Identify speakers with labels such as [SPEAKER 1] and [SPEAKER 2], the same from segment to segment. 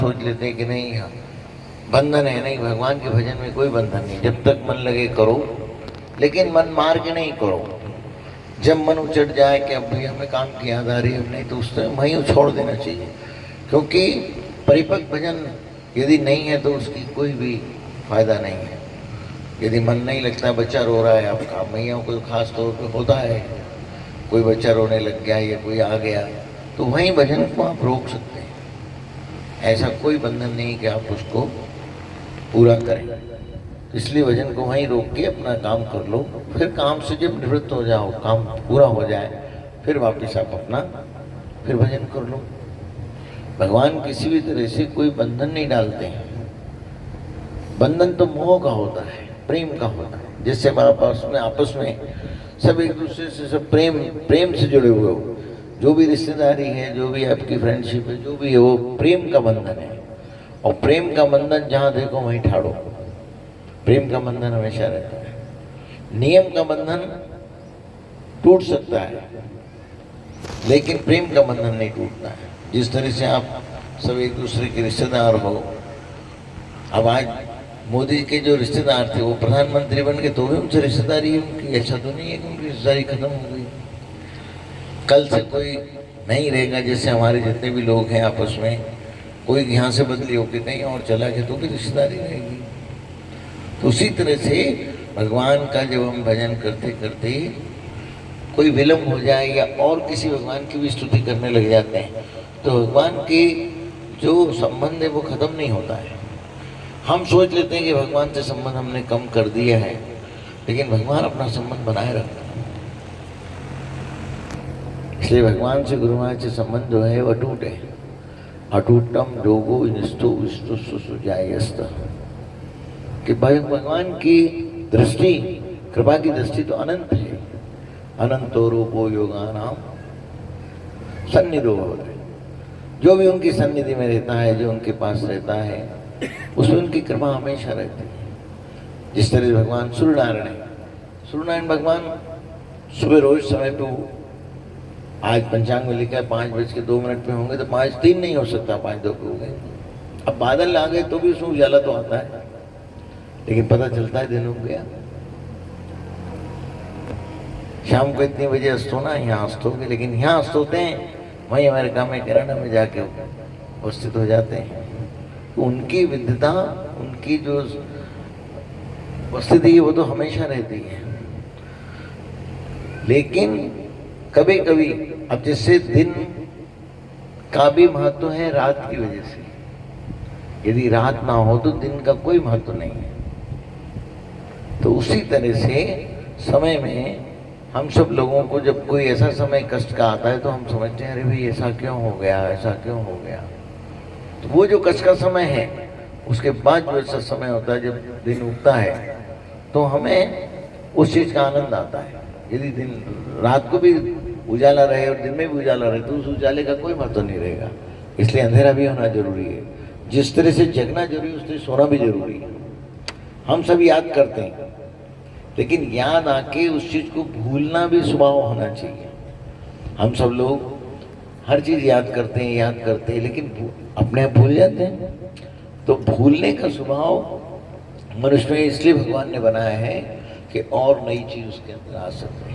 [SPEAKER 1] सोच लेते हैं कि नहीं बंधन है, नहीं, भगवान के भजन में कोई बंधन नहीं, जब तक मन लगे करो, लेकिन मन मार के नहीं करो। जब मन उचट जाए कि अब भी हमें काम की याद आ रही है, नहीं, तो उस टाइम वहीं छोड़ देना चाहिए, क्योंकि परिपक्व भजन यदि नहीं है तो उसकी कोई भी फायदा नहीं है। यदि मन नहीं लगता, बच्चा रो रहा है आपका, मैया को खास तौर पे होता है, कोई बच्चा रोने लग गया या कोई आ गया, तो वहीं भजन को आप रोक सकते हैं। ऐसा कोई बंधन नहीं कि आप उसको पूरा करें, इसलिए भजन को वहीं रोक के अपना काम कर लो। फिर काम से जब निवृत्त हो जाओ, काम पूरा हो जाए, फिर वापस आप अपना फिर भजन कर लो। भगवान किसी भी तरह से कोई बंधन नहीं डालते हैं। बंधन तो मोह का होता है, प्रेम का होता है, जिससे आपस में सब एक दूसरे से सब प्रेम से जुड़े हुए हो। जो भी रिश्तेदारी है, जो भी आपकी फ्रेंडशिप है, जो भी है, वो प्रेम का बंधन है। और प्रेम का बंधन जहाँ देखो वहीं ठाड़ो। प्रेम का बंधन हमेशा रहता है। नियम का बंधन टूट सकता है, लेकिन प्रेम का बंधन नहीं टूटता है। जिस तरह से आप सब एक दूसरे के रिश्तेदार हो, अब आज मोदी के जो रिश्तेदार थे वो प्रधानमंत्री बन गए, तो भी उनसे रिश्तेदारी है उनकी, ऐसा तो नहीं है कि उनकी रिश्तेदारी खत्म हो गई। कल से कोई नहीं रहेगा, जैसे हमारे जितने भी लोग हैं आपस में, कोई यहाँ से बदली होकर कहीं और चला गया तो भी रिश्तेदारी रहेगी। तो उसी तरह से भगवान का जब हम भजन करते करते कोई विलम्ब हो जाए या और किसी भगवान की भी स्तुति करने लग जाते हैं, तो भगवान के जो संबंध है वो खत्म नहीं होता है। हम सोच लेते हैं कि भगवान से संबंध हमने कम कर दिया है, लेकिन भगवान अपना संबंध बनाए रखता है। इसलिए भगवान से, गुरु महाराज से संबंध जो है वो अटूट है। अटूटम योगो निष्ठो विष्णु सुजायस्त, कि भगवान की दृष्टि, कृपा की दृष्टि तो अनंत है। अनंतो रूपो योगानाम सन्निधो भवति। जो भी उनकी सन्निधि में रहता है, जो उनके पास रहता है, उसमें उनकी कृपा हमेशा रहती है। जिस तरह भगवान सूर्यनारायण है, सूर्यनारायण भगवान सुबह रोज समय पे, आज पंचांग में लिखा है 5:02 पे होंगे, तो 5:03 नहीं हो सकता, 5:02 पे हो गए। अब बादल आ गए तो भी उसमें उजाला तो आता है, लेकिन पता चलता है दिन उग गया। शाम को इतने बजे अस्त होना, यहाँ अस्त होंगे, लेकिन यहाँ अस्त होते हैं, वहीं अमेरिका में कनाडा में जाके उपस्थित हो जाते हैं। तो उनकी विद्वता, उनकी जो उपस्थिति है वो तो हमेशा रहती है। लेकिन कभी कभी, अब जैसे दिन का भी महत्व है रात की वजह से, यदि रात ना हो तो दिन का कोई महत्व नहीं है। तो उसी तरह से समय में हम सब लोगों को जब कोई ऐसा समय कष्ट का आता है तो हम समझते हैं, अरे भाई ऐसा क्यों हो गया, ऐसा क्यों हो गया। तो वो जो कष्ट का समय है, उसके बाद जो ऐसा समय होता है जब दिन उगता है, तो हमें उस चीज़ का आनंद आता है। यदि दिन रात को भी उजाला रहे और दिन में भी उजाला रहे तो उस उजाले का कोई महत्व नहीं रहेगा। इसलिए अंधेरा भी होना जरूरी है। जिस तरह से जगना जरूरी है, उस तरह सोना भी जरूरी है। हम सब याद करते हैं, लेकिन याद आके उस चीज़ को भूलना भी स्वभाव होना चाहिए। हम सब लोग हर चीज़ याद करते हैं, लेकिन अपने आप भूल जाते हैं। तो भूलने का स्वभाव मनुष्य में इसलिए भगवान ने बनाया है कि और नई चीज़ उसके अंदर आ सके,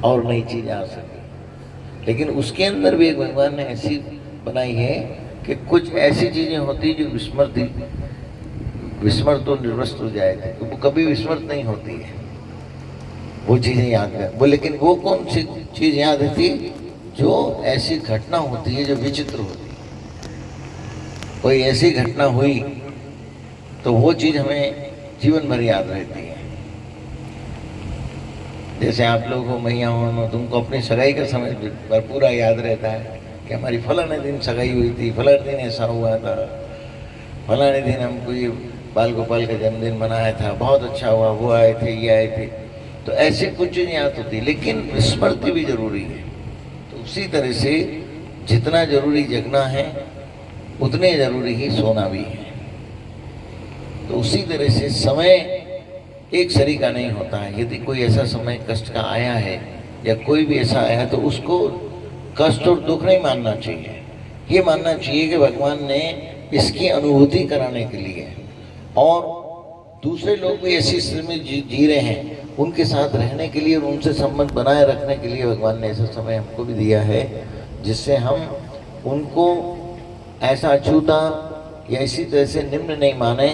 [SPEAKER 1] और नई चीज़ आ सके। लेकिन उसके अंदर भी एक भगवान ने ऐसी बनाई है कि कुछ ऐसी चीज़ें होती जो विस्मृत तो निर्वस्त हो जाए थे, तो वो कभी विस्मृत नहीं होती है, वो चीज़ें याद है वो। लेकिन वो कौन सी चीज़ याद रहती है? जो ऐसी घटना होती है जो विचित्र होती है। कोई ऐसी घटना हुई तो वो चीज़ हमें जीवन भर याद रहती है। जैसे आप लोग हो, मैया हो, तुमको अपनी सगाई का समय पूरा याद रहता है कि हमारी फलाने दिन सगाई हुई थी, फलाने दिन ऐसा हुआ था, फलाने दिन हमको ये बाल गोपाल का जन्मदिन मनाया था, बहुत अच्छा हुआ, वो आए थे, ये आए थे। तो ऐसी कुछ चीज़ें याद होती, लेकिन स्मृति भी जरूरी है। तो उसी तरह से जितना जरूरी जगना है उतने जरूरी ही सोना भी है। तो उसी तरह से समय एक सरी का नहीं होता है। यदि कोई ऐसा समय कष्ट का आया है या कोई भी ऐसा आया, तो उसको कष्ट और दुख नहीं मानना चाहिए, ये मानना चाहिए कि भगवान ने इसकी अनुभूति कराने के लिए और दूसरे लोग भी ऐसी स्थिति में जी रहे हैं, उनके साथ रहने के लिए और उनसे संबंध बनाए रखने के लिए भगवान ने ऐसा समय हमको भी दिया है, जिससे हम उनको ऐसा अछूता या इसी तरह से निम्न नहीं माने।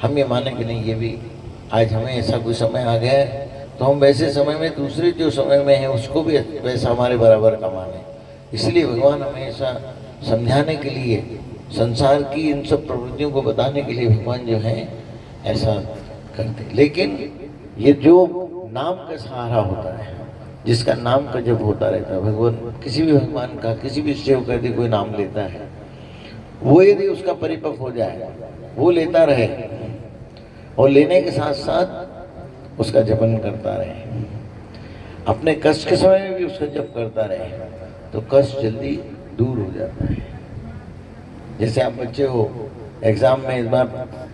[SPEAKER 1] हम ये माने कि नहीं, ये भी आज हमें ऐसा कोई समय आ गया है तो हम वैसे समय में दूसरे जो समय में है उसको भी वैसा हमारे बराबर का माने। इसलिए भगवान हमें ऐसा समझाने के लिए, संसार की इन सब प्रवृत्तियों को बताने के लिए भगवान जो है ऐसा करते। लेकिन ये जो नाम का सहारा होता है, जिसका नाम का जब होता रहता है, भगवान किसी भी भगवान का किसी भी शिव का यदि कोई नाम लेता है, वो यदि उसका परिपक्व हो जाए, वो लेता रहे और लेने के साथ साथ उसका जपन करता रहे, अपने कष्ट के समय में भी उसका जप करता रहे, तो कष्ट जल्दी दूर हो जाता है। जैसे आप बच्चे हो, एग्जाम में इस बार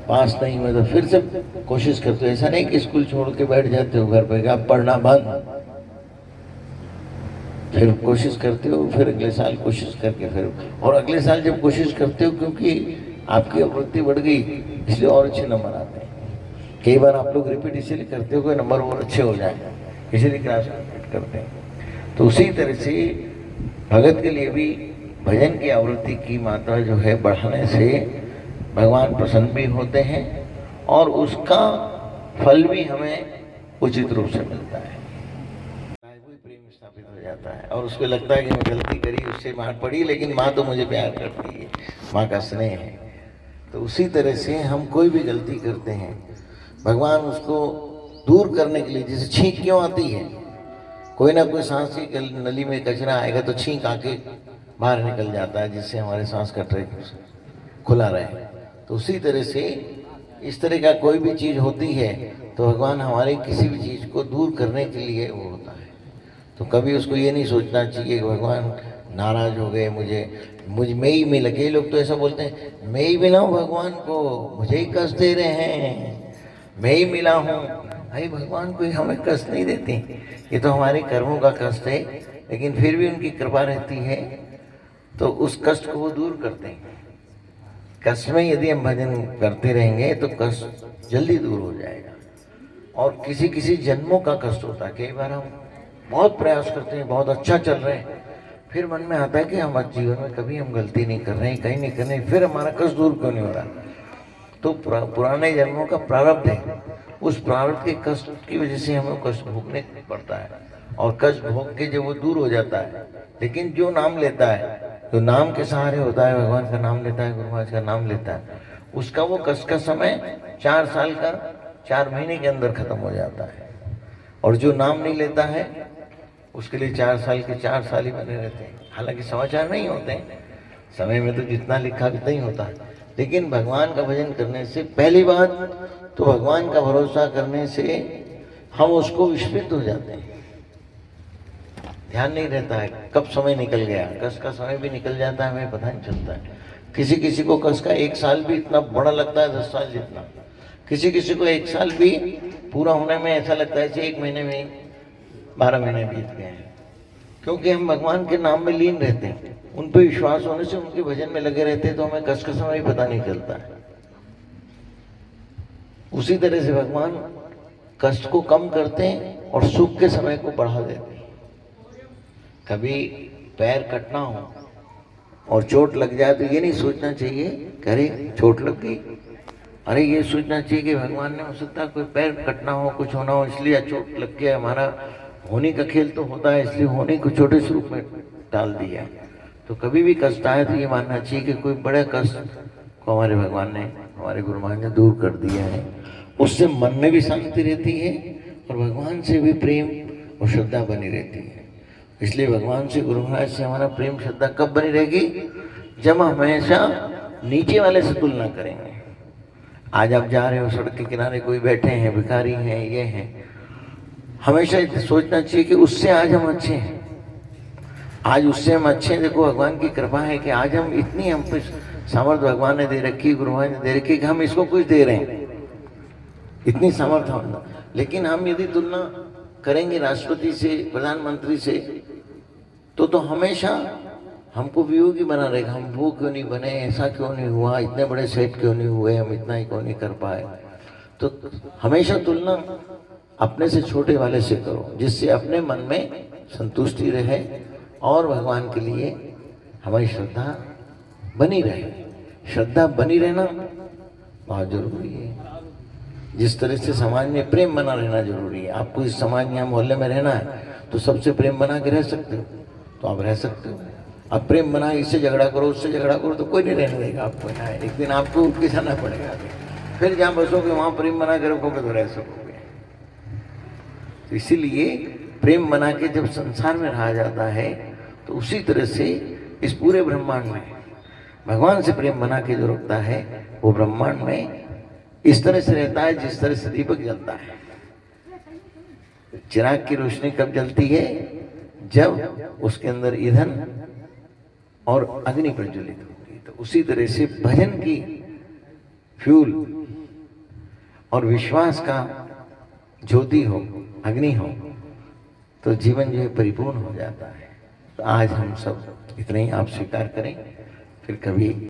[SPEAKER 1] पास नहीं हुए तो फिर से कोशिश करते हो। ऐसा नहीं कि स्कूल छोड़ के बैठ जाते हो घर पे, आप पढ़ना बंद, फिर कोशिश करते हो, फिर अगले साल कोशिश करके फिर, और अगले साल जब कोशिश करते हो क्योंकि आपकी आवृत्ति बढ़ गई इसलिए और अच्छे नंबर आते हैं। कई बार आप लोग रिपीट इसीलिए करते हो कि नंबर और अच्छे हो जाए, इसीलिए क्लास रिपीट करते हैं। तो उसी तरह से भगत के लिए भी भजन की आवृत्ति की मात्रा जो है बढ़ाने से भगवान प्रसन्न भी होते हैं और उसका फल भी हमें उचित रूप से मिलता है। कोई प्रेम स्थापित हो जाता है और उसको लगता है कि मैं गलती करी, उससे मार पड़ी, लेकिन माँ तो मुझे प्यार करती है, माँ का स्नेह है। तो उसी तरह से हम कोई भी गलती करते हैं, भगवान उसको दूर करने के लिए, जैसे छींक क्यों आती है, कोई ना कोई सांस की नली में कचरा आएगा तो छींक आके बाहर निकल जाता है, जिससे हमारे सांस का ट्रैक खुला रहे। तो उसी तरह से इस तरह का कोई भी चीज़ होती है तो भगवान हमारे किसी भी चीज़ को दूर करने के लिए वो होता है। तो कभी उसको ये नहीं सोचना चाहिए कि भगवान नाराज हो गए, मुझ में ही मिल गए। लोग तो ऐसा बोलते हैं, मैं ही मिला हूँ भगवान को, मुझे ही कष्ट दे रहे हैं, मैं ही मिला हूँ। भाई भगवान कोई हमें कष्ट नहीं देते, ये तो हमारे कर्मों का कष्ट है, लेकिन फिर भी उनकी कृपा रहती है तो उस कष्ट को वो दूर करते हैं। कष्ट में यदि हम भजन करते रहेंगे तो कष्ट जल्दी दूर हो जाएगा। और किसी किसी जन्मों का कष्ट होता है, कई बार हम बहुत प्रयास करते हैं, बहुत अच्छा चल रहे हैं, फिर मन में आता है कि हमारे जीवन में कभी हम गलती नहीं कर रहे हैं, कहीं नहीं कर रहे हैं, फिर हमारा कष्ट दूर क्यों नहीं हो रहा। तो पुराने जन्मों का प्रारब्ध है, उस प्रारब्ध के कष्ट की वजह से हमें कष्ट भोगने पड़ता है, और कष्ट भोग के जब वो दूर हो जाता है, लेकिन जो नाम लेता है, जो नाम के सहारे होता है, भगवान का नाम लेता है, गुरु महाराज का नाम लेता है, उसका वो कष्ट का समय 4 साल का 4 महीने के अंदर खत्म हो जाता है। और जो नाम नहीं लेता है उसके लिए 4 साल के 4 साल ही बने रहते हैं। हालांकि समाचार नहीं होते हैं, समय में तो जितना लिखा उतना ही होता है, लेकिन भगवान का भजन करने से पहली बात तो भगवान का भरोसा करने से हम उसको विस्मृत हो जाते हैं, ध्यान नहीं रहता है कब समय निकल गया, कष्ट का समय भी निकल जाता है, हमें पता नहीं चलता है। किसी किसी को कष्ट का 1 साल भी इतना बड़ा लगता है 10 साल जितना, किसी किसी को 1 साल भी पूरा होने में ऐसा लगता है कि 1 महीने में 12 महीने बीत गए हैं, क्योंकि हम भगवान के नाम में लीन रहते हैं, उन पर विश्वास होने से उनके भजन में लगे रहते हैं, तो हमें कष्ट का समय भी पता नहीं चलता है। उसी तरह से भगवान कष्ट को कम करते हैं और सुख के समय को बढ़ा देते हैं। कभी पैर कटना हो और चोट लग जाए तो ये नहीं सोचना चाहिए कि अरे चोट लग गई, अरे ये सोचना चाहिए कि भगवान ने हो सकता है कोई पैर कटना हो, कुछ होना हो, इसलिए चोट लग गया, हमारा होने का खेल तो होता है, इसलिए होने को छोटे स्वरूप में डाल दिया। तो कभी भी कष्ट आए तो ये मानना चाहिए कि कोई बड़े कष्ट को हमारे भगवान ने, हमारे गुरु महाराज ने दूर कर दिया है। उससे मन में भी शांति रहती है और भगवान से भी प्रेम और श्रद्धा बनी रहती है। इसलिए भगवान से, गुरु महाराज से हमारा प्रेम श्रद्धा कब बनी रहेगी, जब हमेशा नीचे वाले से तुलना करेंगे। आज आप जा रहे हो, सड़क के किनारे कोई बैठे हैं, भिखारी हैं, ये हैं, हमेशा सोचना चाहिए कि उससे आज हम अच्छे हैं, आज उससे हम अच्छे हैं। देखो भगवान की कृपा है कि आज हम इतनी, हम पे सामर्थ्य भगवान ने दे रखी, गुरु महाराज ने दे रखी कि हम इसको कुछ दे रहे हैं, इतनी सामर्थ्य हम। लेकिन हम यदि तुलना करेंगे राष्ट्रपति से, प्रधानमंत्री से, तो हमेशा हमको वियोगी बना रहेगा, हम वो क्यों नहीं बने, ऐसा क्यों नहीं हुआ, इतने बड़े सेठ क्यों नहीं हुए, हम इतना ही क्यों नहीं कर पाए। तो हमेशा तुलना अपने से छोटे वाले से करो, जिससे अपने मन में संतुष्टि रहे और भगवान के लिए हमारी श्रद्धा बनी रहे। श्रद्धा बनी रहना बहुत जरूरी है। जिस तरह से समाज में प्रेम बना रहना जरूरी है। आपको इस समाज में, मोहल्ले में रहना है तो सबसे प्रेम बना के रह सकते हो तो आप रह सकते हो। अब प्रेम बना, इससे झगड़ा करो, उससे झगड़ा करो तो कोई नहीं रहने देगा आपको यहाँ। एक दिन आपको उठ के जाना पड़ेगा। फिर जहाँ बसोगे वहाँ प्रेम बना के रखोगे तो रह सकोगे। तो इसीलिए प्रेम बना के जब संसार में रहा जाता है तो उसी तरह से इस पूरे ब्रह्मांड में भगवान से प्रेम बना के जो रखता है वो ब्रह्मांड में इस तरह से रहता है जिस तरह से दीपक जलता है। चिराग की रोशनी कब जलती है? जब उसके अंदर ईंधन और अग्नि प्रज्वलित होती है। तो उसी तरह से भजन की फ्यूल और विश्वास का ज्योति हो, अग्नि हो, तो जीवन जो है परिपूर्ण हो जाता है। तो आज हम सब इतना ही आप स्वीकार करें, फिर कभी